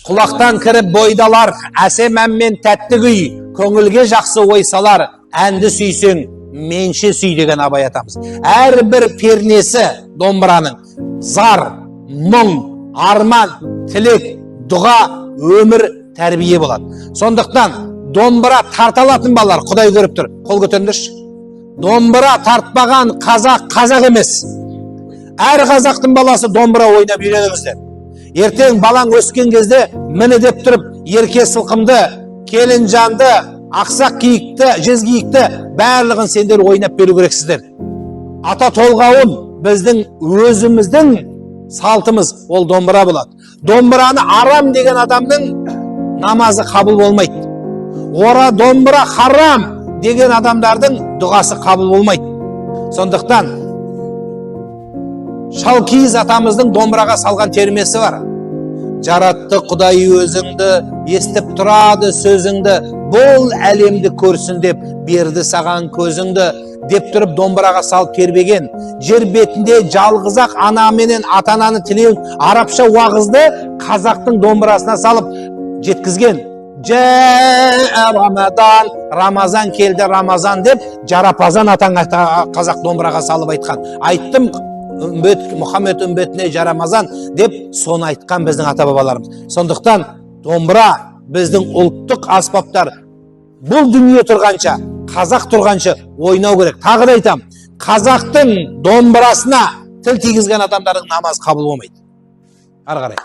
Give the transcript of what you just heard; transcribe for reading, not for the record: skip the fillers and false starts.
Құлақтан кіріп бойдалар, әсем әммен тәтті күй, көңілге жақсы ой салар, әнді сүйсең, менше сүй деген Абай атамыз. Әрбір пернесі домбыраның зар, мұң, арман, тілек, дұға, өмір, тәрбие болады. Сондықтан домбыра тарталатын балалар Құдай көріп тұр. Қол көтеріңдерші. Домбыра тартпаған қазақ қазақ емес. Әр қазақтың баласы домбыра ойнап үйреніңіздер. Ертең балаң өскен кезде міне деп тұрып, ерке сылқымды, келін жанды, ақсақ киікті, жез киікті барлығын сендер ойнап беру керексіздер. Ата толғауын біздің өзіміздің салтымыз ол домбыра болады. Домбыраны арам деген адамның намазы қабыл болмайды. Ора домбыра харам деген адамдардың дұғасы қабыл болмайды. Сондықтан Шалкиіз атамыздың домбыраға салған термесі бар. Жаратты Құдай өзіңді, естіп тұрады сөзіңді, бұл әлемді көрсін деп берді саған көзіңді, деп тұрып домбыраға салып тербеген. Жер бетінде жалғызақ ана менен ата-ананы тілеуін арабша уағызды қазақтың домбырасына салып жеткізген. Рамадан, Рамазан келді Рамазан деп жарапазан атаң қазақ домбыраға салып айтқан. Айттым Мұхаммед үмбетіне жарамазан деп соны айтқан біздің ата бабаларымыз. Сондықтан домбыра біздің ұлттық аспаптар. Бұл дүние тұрғанша, қазақ тұрғанша ойнау керек. Тағы да айтам, қазақтың домбырасына тіл тигізген адамдардың намаз қабыл болмайды. Ары қарай.